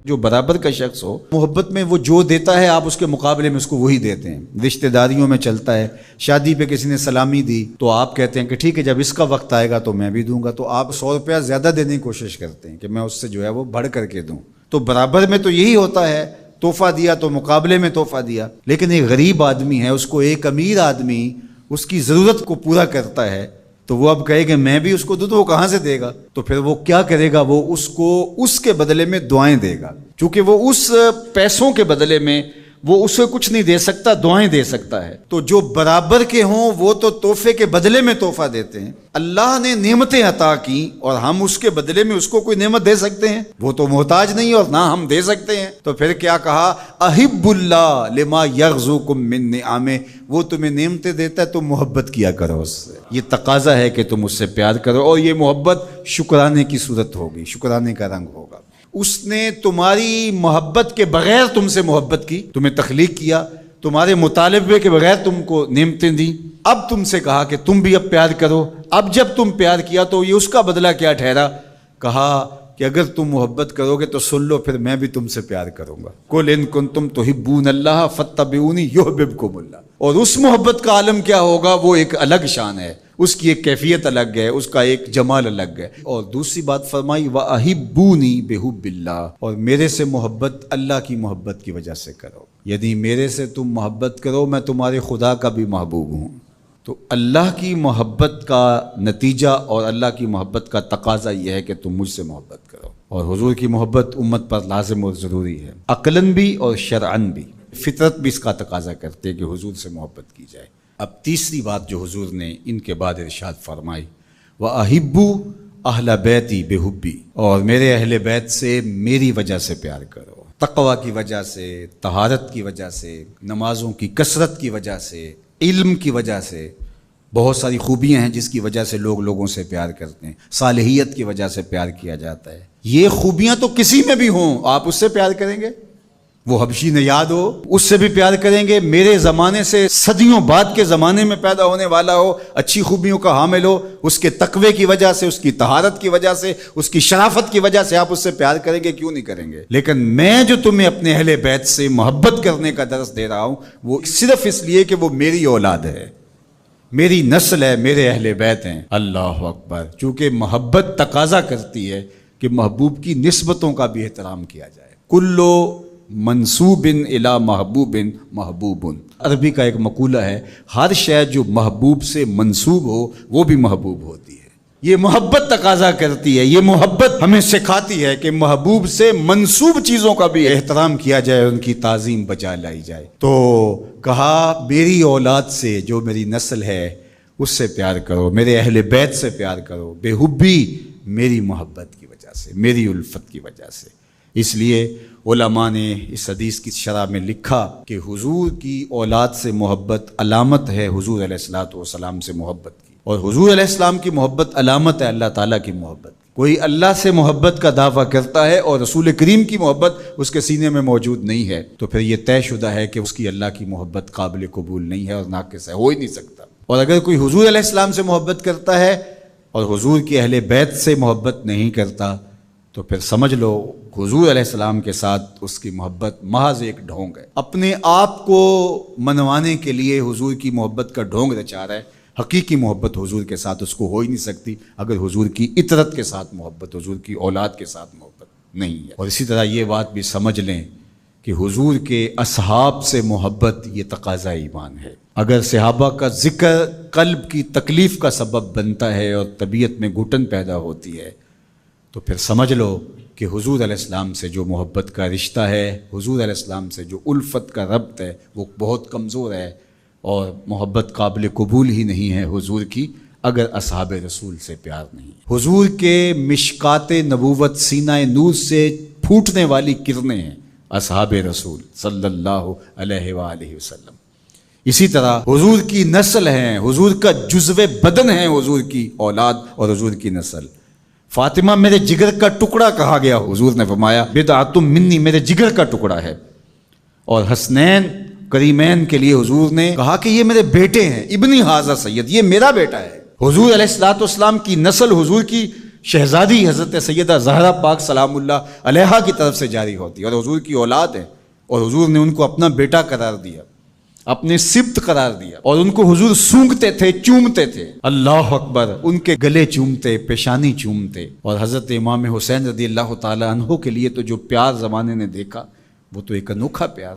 جو برابر کا شخص ہو، محبت میں وہ جو دیتا ہے آپ اس کے مقابلے میں اس کو وہی دیتے ہیں۔ رشتہ داریوں میں چلتا ہے، شادی پہ کسی نے سلامی دی تو آپ کہتے ہیں کہ ٹھیک ہے جب اس کا وقت آئے گا تو میں بھی دوں گا، تو آپ 100 روپیہ زیادہ دینے کی کوشش کرتے ہیں کہ میں اس سے جو ہے وہ بڑھ کر کے دوں۔ تو برابر میں تو یہی ہوتا ہے، تحفہ دیا تو مقابلے میں تحفہ دیا۔ لیکن ایک غریب آدمی ہے، اس کو ایک امیر آدمی اس کی ضرورت کو پورا کرتا ہے، تو وہ اب کہے کہ میں بھی اس کو دوں تو وہ کہاں سے دے گا؟ تو پھر وہ کیا کرے گا؟ وہ اس کو اس کے بدلے میں دعائیں دے گا، چونکہ وہ اس پیسوں کے بدلے میں وہ اسے کچھ نہیں دے سکتا، دعائیں دے سکتا ہے۔ تو جو برابر کے ہوں وہ تو تحفے کے بدلے میں تحفہ دیتے ہیں۔ اللہ نے نعمتیں عطا کی اور ہم اس کے بدلے میں اس کو کوئی نعمت دے سکتے ہیں؟ وہ تو محتاج نہیں اور نہ ہم دے سکتے ہیں۔ تو پھر کیا کہا؟ احب اللہ لما یرزقکم من نعمہ، وہ تمہیں نعمتیں دیتا ہے تو محبت کیا کرو اس سے۔ یہ تقاضا ہے کہ تم اس سے پیار کرو، اور یہ محبت شکرانے کی صورت ہوگی، شکرانے کا رنگ ہوگا۔ اس نے تمہاری محبت کے بغیر تم سے محبت کی، تمہیں تخلیق کیا، تمہارے مطالبے کے بغیر تم کو نعمتیں دی، اب تم سے کہا کہ تم بھی اب پیار کرو۔ اب جب تم پیار کیا تو یہ اس کا بدلہ کیا ٹھہرا؟ کہا کہ اگر تم محبت کرو گے تو سن لو پھر میں بھی تم سے پیار کروں گا۔ قل ان کنتم تحبون اللہ فاتبعونی یحببکم اللہ۔ اور اس محبت کا عالم کیا ہوگا؟ وہ ایک الگ شان ہے، اس کی ایک کیفیت الگ ہے، اس کا ایک جمال الگ ہے۔ اور دوسری بات فرمائی وَأَحِبُّونِي بِحُبِّ اللَّهِ، اور میرے سے محبت اللہ کی محبت کی وجہ سے کرو، یعنی میرے سے تم محبت کرو، میں تمہارے خدا کا بھی محبوب ہوں۔ تو اللہ کی محبت کا نتیجہ اور اللہ کی محبت کا تقاضا یہ ہے کہ تم مجھ سے محبت کرو، اور حضور کی محبت امت پر لازم اور ضروری ہے، عقلاً بھی اور شرعاً بھی۔ فطرت بھی اس کا تقاضا کرتے کہ حضور سے محبت کی جائے۔ اب تیسری بات جو حضور نے ان کے بعد ارشاد فرمائی، وَأَحِبُّوا أَهْلَ بَيْتِي بِحُبِّي، اور میرے اہل بیت سے میری وجہ سے پیار کرو، تقوی کی وجہ سے، طہارت کی وجہ سے، نمازوں کی کثرت کی وجہ سے، علم کی وجہ سے۔ بہت ساری خوبیاں ہیں جس کی وجہ سے لوگ لوگوں سے پیار کرتے ہیں، صالحیت کی وجہ سے پیار کیا جاتا ہے۔ یہ خوبیاں تو کسی میں بھی ہوں، آپ اس سے پیار کریں گے؟ وہ حبشی نے یاد ہو، اس سے بھی پیار کریں گے؟ میرے زمانے سے صدیوں بعد کے زمانے میں پیدا ہونے والا ہو، اچھی خوبیوں کا حامل ہو، اس کے تقوی کی وجہ سے، اس کی طہارت کی وجہ سے، اس کی شرافت کی وجہ سے آپ اس سے پیار کریں گے؟ کیوں نہیں کریں گے؟ لیکن میں جو تمہیں اپنے اہل بیت سے محبت کرنے کا درس دے رہا ہوں وہ صرف اس لیے کہ وہ میری اولاد ہے، میری نسل ہے، میرے اہل بیت ہیں۔ اللہ اکبر! چونکہ محبت تقاضا کرتی ہے کہ محبوب کی نسبتوں کا بھی احترام کیا جائے۔ کلو منسوب الی محبوب محبوب، عربی کا ایک مقولہ ہے، ہر شے جو محبوب سے منسوب ہو وہ بھی محبوب ہوتی ہے۔ یہ محبت تقاضا کرتی ہے، یہ محبت ہمیں سکھاتی ہے کہ محبوب سے منسوب چیزوں کا بھی احترام کیا جائے، ان کی تعظیم بجا لائی جائے۔ تو کہا میری اولاد سے، جو میری نسل ہے، اس سے پیار کرو، میرے اہل بیت سے پیار کرو، بے حبی، میری محبت کی وجہ سے، میری الفت کی وجہ سے۔ اس لیے علماء نے اس حدیث کی شرح میں لکھا کہ حضور کی اولاد سے محبت علامت ہے حضور علیہ الصلوۃ والسلام سے محبت کی، اور حضور علیہ السلام کی محبت علامت ہے اللہ تعالیٰ کی محبت۔ کوئی اللہ سے محبت کا دعویٰ کرتا ہے اور رسول کریم کی محبت اس کے سینے میں موجود نہیں ہے تو پھر یہ طے شدہ ہے کہ اس کی اللہ کی محبت قابل قبول نہیں ہے اور ناقص ہے، ہو ہی نہیں سکتا۔ اور اگر کوئی حضور علیہ السلام سے محبت کرتا ہے اور حضور کے اہل بیت سے محبت نہیں کرتا تو پھر سمجھ لو حضور علیہ السلام کے ساتھ اس کی محبت محض ایک ڈھونگ ہے، اپنے آپ کو منوانے کے لیے حضور کی محبت کا ڈھونگ رچا رہا ہے۔ حقیقی محبت حضور کے ساتھ اس کو ہو ہی نہیں سکتی اگر حضور کی اطرت کے ساتھ محبت، حضور کی اولاد کے ساتھ محبت نہیں ہے۔ اور اسی طرح یہ بات بھی سمجھ لیں کہ حضور کے اصحاب سے محبت یہ تقاضا ایمان ہے۔ اگر صحابہ کا ذکر قلب کی تکلیف کا سبب بنتا ہے اور طبیعت میں گھٹن پیدا ہوتی ہے تو پھر سمجھ لو کہ حضور علیہ السلام سے جو محبت کا رشتہ ہے، حضور علیہ السلام سے جو الفت کا ربط ہے وہ بہت کمزور ہے، اور محبت قابل قبول ہی نہیں ہے حضور کی اگر اصحاب رسول سے پیار نہیں۔ حضور کے مشکات نبوت سینہ نور سے پھوٹنے والی کرنیں ہیں اصحاب رسول صلی اللہ علیہ وآلہ وسلم۔ اسی طرح حضور کی نسل ہیں، حضور کا جزو بدن ہیں حضور کی اولاد اور حضور کی نسل۔ فاطمہ میرے جگر کا ٹکڑا کہا گیا، حضور نے فرمایا بدعۃ منی، میرے جگر کا ٹکڑا ہے۔ اور حسنین کریمین کے لیے حضور نے کہا کہ یہ میرے بیٹے ہیں، ابنی ھذا سید، یہ میرا بیٹا ہے۔ حضور علیہ الصلوۃ والسلام کی نسل حضور کی شہزادی حضرت سیدہ زہرا پاک سلام اللہ علیہا کی طرف سے جاری ہوتی ہے، اور حضور کی اولاد ہے، اور حضور نے ان کو اپنا بیٹا قرار دیا، اپنے سبط قرار دیا، اور ان کو حضور سونگتے تھے، چومتے تھے، اللہ اکبر، ان کے گلے چومتے، پیشانی چومتے۔ اور حضرت امام حسین رضی اللہ تعالی عنہ کے لیے تو جو پیار زمانے نے دیکھا وہ تو ایک انوکھا پیار۔